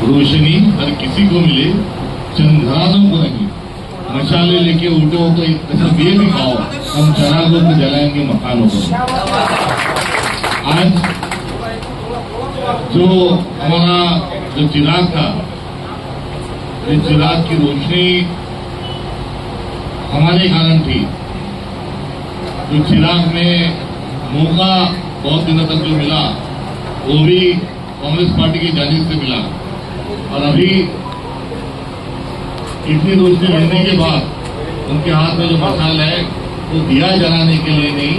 रोशनी हर किसी को मिले, चंद घरानों को नहीं। मशाले लेके उठे हो तो एक कसम ये भी खाओ, हम चरागों को जलाएंगे मकानों को। आज जो हमारा जो चिराग था, इस चिराग की रोशनी हमारे कारण थी। जो चिराग में मौका बहुत दिनों तक जो मिला वो भी कांग्रेस पार्टी की जानिब से मिला, और अभी इतनी रोशनी मिलने के बाद उनके हाथ में जो मशाल है वो दिया जलाने के लिए नहीं,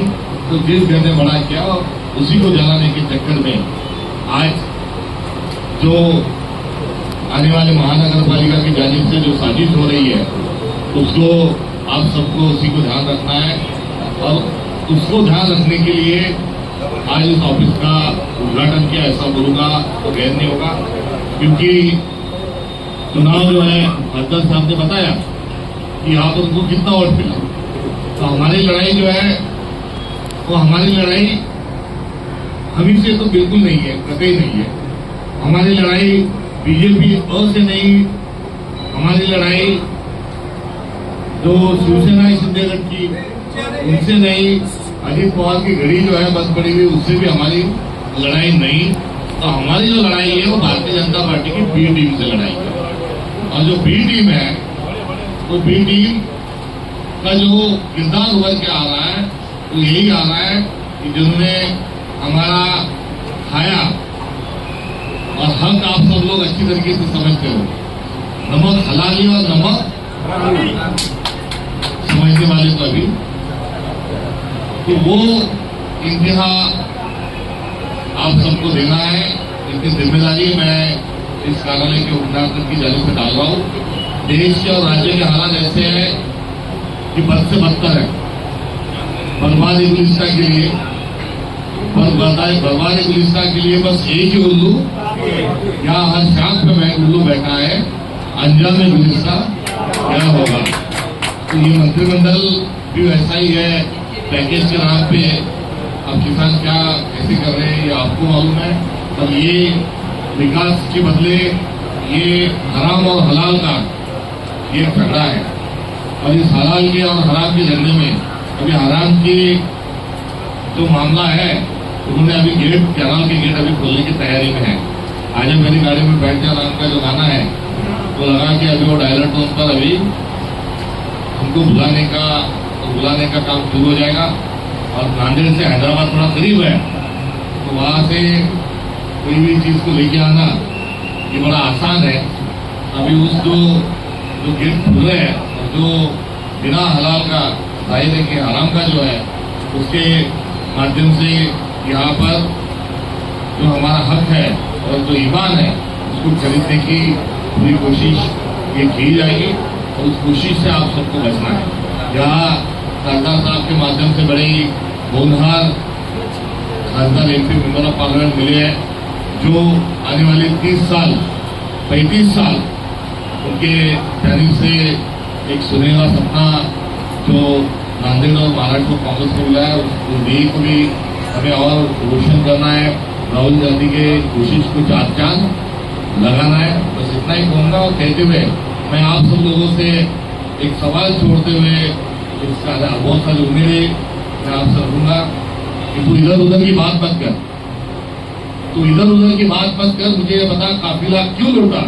तो जिस घर ने बड़ा किया उसी को जलाने के चक्कर में आज जो आने वाले महानगर पालिका की जानिब से जो साजिश हो रही है उसको आप सबको उसी को ध्यान रखना है। और उसको ध्यान रखने के लिए आज इस ऑफिस का उद्घाटन किया, ऐसा बोलूंगा तो गैर नहीं होगा, क्योंकि चुनाव जो है हरदर साहब ने बताया कि यहाँ पर उनको कितना वोट मिला। तो हमारी लड़ाई जो है वो हमारी लड़ाई हम से तो बिल्कुल नहीं है, कतई नहीं है। हमारी लड़ाई बीजेपी से नहीं, हमारी लड़ाई जो शिवसेना शिंदे गठ की उनसे नहीं, अजित पवार की घड़ी जो है बंद पड़ी हुई उससे भी हमारी लड़ाई नहीं। तो हमारी जो लड़ाई है वो भारतीय जनता पार्टी की बी टीम से लड़ाई है। और जो बी टीम है वो बी टीम का जो किरदार उभर के आ रहा है वो यही आ रहा है कि जिन्होंने हमारा खाया, और हक आप सब लोग अच्छी तरीके से समझते हो, नमक हलाली और नमक समझने वाले को अभी, तो वो इंतहा आप सबको देना है। इसकी जिम्मेदारी मैं इस कार्यालय के उद्घाटन की जानिब से डाल रहा हूँ। देश के और राज्य के हालात ऐसे हैं कि बद से बदतर है। बर्बादी गुलिस्तान के लिए बर्बादी गुलिस्तान के लिए बस एक ही उल्लू, या हर शाख पे मैं उल्लू बैठा है, अंजाम में गुलिस्तान क्या होगा। तो ये मंत्रिमंडल भी वैसा ही है, पैकेज के नाम पे अब किसान क्या कैसे कर रहे हैं ये आपको मालूम है। और ये विकास के बदले ये हराम और हलाल का ये झगड़ा है। और इस हलाल के और हराम के झगड़े में अभी हराम के जो मामला है उन्होंने अभी गेट, कैनाल के गेट अभी खोलने की तैयारी में है। आज मेरी गाड़ी में बैठ जा नाम का जो गाना है वो लगा के अभी वो डायलर टोन पर अभी उनको बुलाने का काम शुरू हो जाएगा। और नांदेड़ से हैदराबाद थोड़ा करीब है, तो वहां से कोई भी चीज को लेके आना ये बड़ा आसान है। अभी उस जो गेट खुल रहे हैं और जो बिना हलाल का, जाहिर है कि हराम का जो है उसके माध्यम से यहाँ पर जो हमारा हक है और जो ईमान है उसको खरीदने की पूरी कोशिश ये की जाएगी। और उस कोशिश से आप सबको बचना है। यहाँ सरदार साहब के माध्यम से बड़ी होनहार खासदार एमपी मेंबर ऑफ पार्लियामेंट मिले हैं, जो आने वाले 30 साल 35 साल उनके जानिब से एक सुनहरा सपना जो नांदेड़ और महाराष्ट्र को कांग्रेस को मिला है उस ध्येय को भी हमें और रोशन करना है। राहुल गांधी के कोशिश को चांद लगाना है। बस इतना ही कहूंगा। और कहते हुए मैं आप सब लोगों से एक सवाल छोड़ते हुए इसका बहुत सारी उम्मीदें मैं आपसे रखूंगा कि तू इधर उधर की बात मत कर, तू इधर उधर की बात मत कर। मुझे ये बता काफिला क्यों लौटा?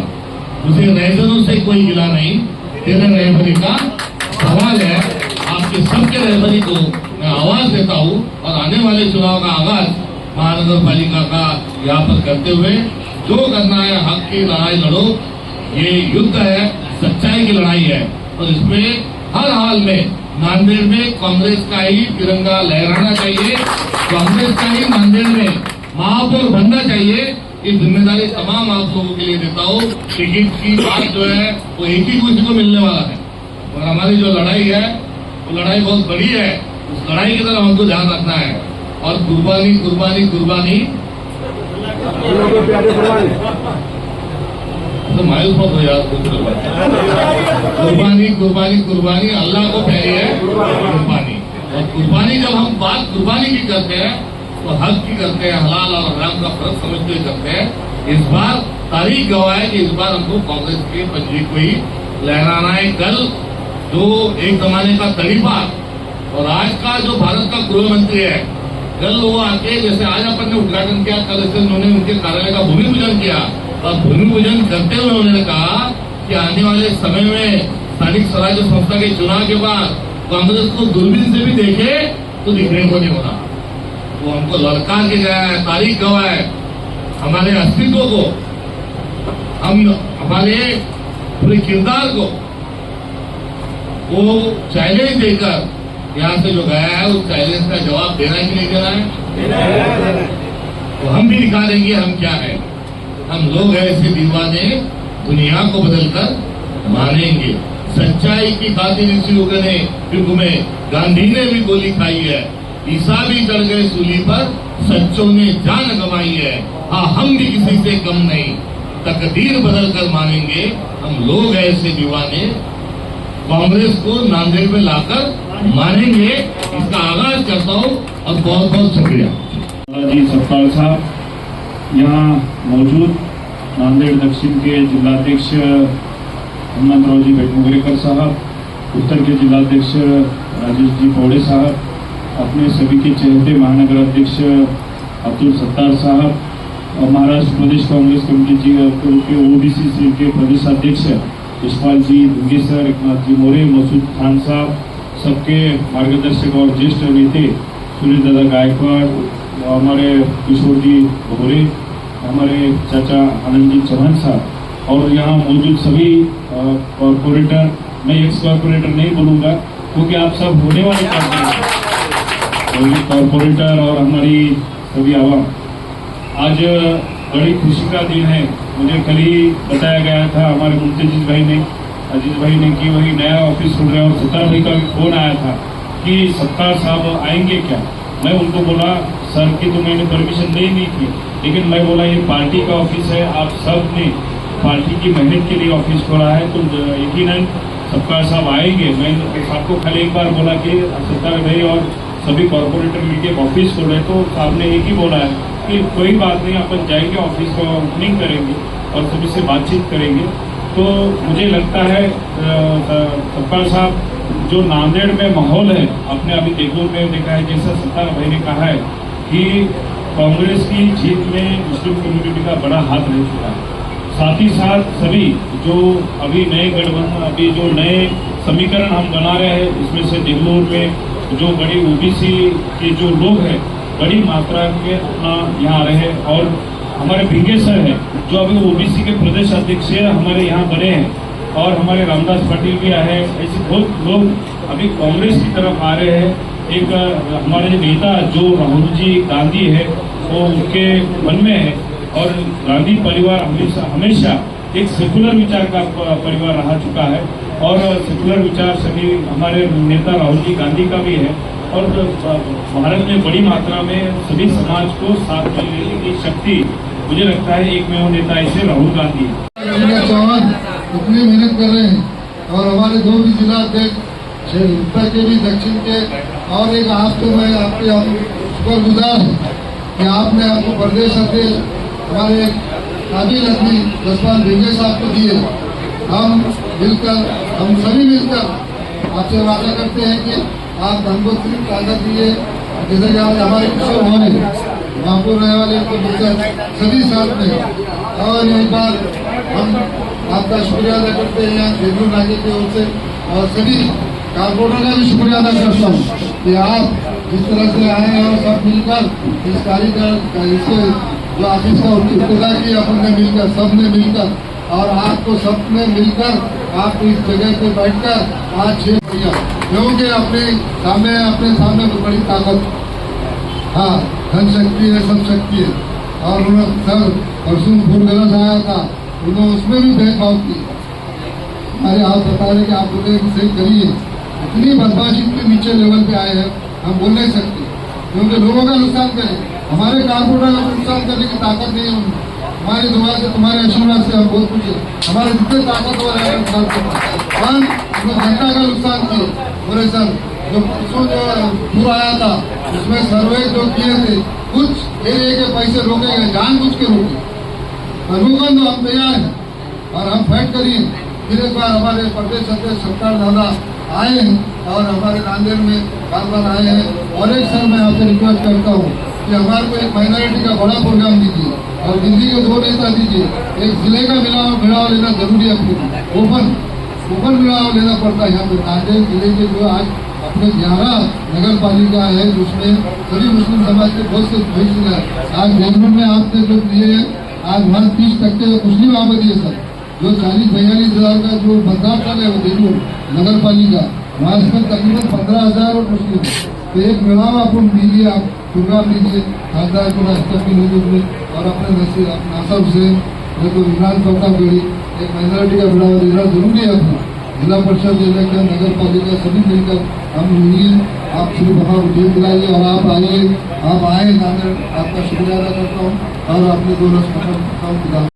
मुझे रहबरों से कोई गिला नहीं, तेरे रहबरी का सवाल है। आपके सबके रहबरी को मैं आवाज देता हूँ और आने वाले चुनाव का आगाज महानगर पालिका का यहाँ पर करते हुए जो करना है हक की लड़ाई लड़ो। ये युद्ध है, सच्चाई की लड़ाई है, और इसमें हर हाल में नांदेड़ में कांग्रेस का ही तिरंगा लहराना चाहिए, कांग्रेस का ही नांदेड़ में महापौर बनना चाहिए। ये जिम्मेदारी तमाम आप लोगों के लिए देता हूँ। टिकट की बात जो है वो एक ही किसी को मिलने वाला है, और हमारी जो लड़ाई है वो लड़ाई बहुत बड़ी है। उस लड़ाई की तरफ हमको ध्यान रखना है। और कुर्बानी कुर्बानी कुर्बानी तो मायूस मत हो यार। कुर्बानी कुर्बानी कुर्बानी अल्लाह को प्यारी है कुर्बानी। और कुर्बानी जब हम बात कुर्बानी की करते हैं तो हक की करते हैं, हलाल और हराम का फर्क समझते हुए करते हैं। इस बार तारीख गवाह है कि इस बार हमको कांग्रेस के पंजे को ही लहराना है। कल जो एक जमाने का तरीफा और आज का जो भारत का गृह मंत्री है, कल वो आके जैसे आज अपन ने उद्घाटन किया, कल से उन्होंने उनके कार्यालय का भूमि पूजन किया और भूमि पूजन करते हुए उन्होंने कहा कि आने वाले समय में स्थानिक स्वराज्य संस्था के चुनाव के बाद कांग्रेस को दूरबीन से भी देखे तो दिखने को नहीं होना। वो हमको ललकार के गया है, तारीख गवाह है हमारे अस्तित्व को, हम हमारे पूरे किरदार को वो चैलेंज देकर यहाँ से जो गया है उस चैलेंज का जवाब देना है कि नहीं देना है। तो हम भी दिखा देंगे हम क्या है। हम लोग ऐसे दीवाने दुनिया को बदलकर मानेंगे। सच्चाई की खातिर इसी युग में गांधी ने भी गोली खाई है, ईसा भी चढ़ गए सूली पर, सच्चों ने जान गंवाई है। हाँ, हम भी किसी से कम नहीं, तकदीर बदल कर मानेंगे। हम लोग ऐसे दीवाने कांग्रेस को नांदेड़ में लाकर मानेंगे। इसका आगाज करता हूँ और बहुत बहुत शुक्रिया। जी सतपाल साहब यहाँ मौजूद, नांदेड़ दक्षिण के जिलाध्यक्ष हनुमंतराव जी बेटमुगरेकर साहब, उत्तर के जिलाध्यक्ष राजेश जी पौड़े साहब, अपने सभी के चहेते महानगर अध्यक्ष अब्दुल सत्तार साहब और महाराष्ट्र प्रदेश कांग्रेस कमेटी के ओबीसी सेल के प्रदेश अध्यक्ष यशपाल जी दुंगेसर, एकनाथ जी मोरे, मसूद खान साहब, सबके मार्गदर्शक और ज्येष्ठ नेता सुनील दादा गायकवाड़, हमारे किशोर जी भोरे, हमारे चाचा आनंद जी चौहान साहब और यहाँ मौजूद सभी कॉर्पोरेटर, मैं एक्स कॉर्पोरेटर नहीं बोलूँगा क्योंकि आप सब होने वाले कॉर्पोरेटर और हमारी सभी आवाम, आज बड़ी खुशी का दिन है। मुझे कल ही बताया गया था हमारे मुंतजिज भाई ने, अजीज भाई ने कि वही नया ऑफिस खुल रहा है और सत्तार भाई का भी फोन आया था कि सत्तार साहब आएंगे क्या। मैं उनको बोला सर की तो मैंने परमिशन नहीं दी थी, लेकिन मैं बोला ये पार्टी का ऑफिस है, आप सब ने पार्टी की मेहनत के लिए ऑफिस खोला है तो यकीनन सत्तार साहब आएंगे। मैं सबको कल एक बार बोला कि सत्तार भाई और सभी कॉर्पोरेटर मिलकर ऑफिस खोल रहे, तो साहब ने एक ही बोला है कि कोई बात नहीं, अपन जाएंगे ऑफिस का ओपनिंग करेंगे और सभी से बातचीत करेंगे। तो मुझे लगता है सत्तार साहब जो नांदेड़ में माहौल है, आपने अभी देगलूर में देखा है, जैसा सत्तार भाई ने कहा है कि कांग्रेस की जीत में मुस्लिम कम्युनिटी का बड़ा हाथ रह चुका है। साथ ही साथ सभी जो अभी नए गठबंधन, अभी जो नए समीकरण हम बना रहे हैं, इसमें से देगलूर में जो बड़ी ओबीसी के जो लोग हैं बड़ी मात्रा में अपना यहाँ रहे और हमारे भिंगे सर है जो अभी ओबीसी के प्रदेश अध्यक्ष हमारे यहाँ बने हैं और हमारे रामदास पाटिल भी आए हैं। ऐसे बहुत लोग अभी कांग्रेस की तरफ आ रहे हैं। एक हमारे नेता जो राहुल जी गांधी है वो उनके मन में है और गांधी परिवार हमेशा एक सेकुलर विचार का परिवार रहा चुका है और सेकुलर विचार सभी हमारे नेता राहुल जी गांधी का भी है और भारत में बड़ी मात्रा में सभी समाज को साथ में लेने की शक्ति मुझे लगता है एक में वो नेता ऐसे राहुल गांधी है। चौहान इतनी मेहनत कर रहे हैं और हमारे दो भी जिला अध्यक्ष उत्तर के भी दक्षिण के, और एक आप तो मैं आपके शुक्रगुजार हूँ कि आपने आपको प्रदेश अध्यक्ष हमारे काबिल आदमी जसपाल भिंगे साहब को दिए। हम मिलकर, हम सभी मिलकर आपसे वादा करते हैं कि आप हमको सिर्फ ताकत दिए, जैसे कि हमारे किशोर भोरे महापुर रहने वाले को मिलकर सभी साथ में। और एक बार हम आपका शुक्रिया अदा करते हैं यहाँ देगलूर नाके की ओर से और सभी कारपोरेटर का भी शुक्रिया अदा करता हूँ कि आप जिस तरह से आए हैं और सब मिलकर इस कार्यक्रम इसके जो ऑफिस का इब्तिदा की अपन ने मिलकर, सबने मिलकर और आपको सबने मिलकर आप इस जगह पे बैठकर आज 6 भैया क्योंकि अपने सामने तो बड़ी ताकत, हाँ धन शक्ति है, सब शक्ति है। और उन्होंने सर परसों फूलगलस आया था, उन्होंने उसमें भी भेदभाव किया। अरे आप बता रहे कि आप बोले सही करिए, इतनी बदमाशी के नीचे लेवल पे आए हैं, हम बोल नहीं सकते क्योंकि लोगों का नुकसान करें, हमारे कारपोरेटर का नुकसान करने की ताकत नहीं है। हमारी दुआ से, तुम्हारे आशीर्वाद से हम बहुत कुछ हमारे जितने ताकतवर है नुकसान जनता का नुकसान किए। बोले सर जो परसों जो पूरा आया था उसमें सर्वे जो किए थे कुछ एरिया के पैसे रोके गए, जानबूझ के रोके, रघुगंध हम तैयार हैं और हम फाइट करिए। फिर एक बार हमारे प्रदेश अध्यक्ष सत्तार दादा आए हैं और हमारे नांदेड़ में बार आए हैं। और एक सर मैं आपसे रिक्वेस्ट करता हूँ कि हमारे को एक माइनॉरिटी का बड़ा प्रोग्राम दीजिए और दिल्ली के 2 नेता दीजिए। एक जिले का मिलाव लेना जरूरी है। ओपन मिलाव लेना पड़ता है। यहाँ पे नांदेड़ जिले के जो आज अपने 11 नगर पालिका है जिसमें सभी मुस्लिम समाज के बहुत से भविष्य है। आज गवर्नमेंट में आपने जो दिए है, आज वहाँ 30% मुस्लिम आबादी है सर। जो 40-42 हजार का जो मतदार दल है वो देखो नगर पालिका, वहाँ इसमें तकरीबन 15,000 और मुस्लिम है। तो एक मिलाव आप दीजिए, आप प्रोग्राम दीजिए खासदार को रास्ता के लोगों में और अपने नासब से तो इमरान प्रताप गढ़ी एक माइनॉरिटी का बढ़ावा देना जरूरी है। अपना जिला परिषद इलेक्शन नगर पालिका सभी मिलकर हम मिलिए। आप श्री बाबा को जेल दिलाइए और आप आइए, आप आए नांदेड़, आपका शुक्रिया अदा करता हूँ और अपने 2 रस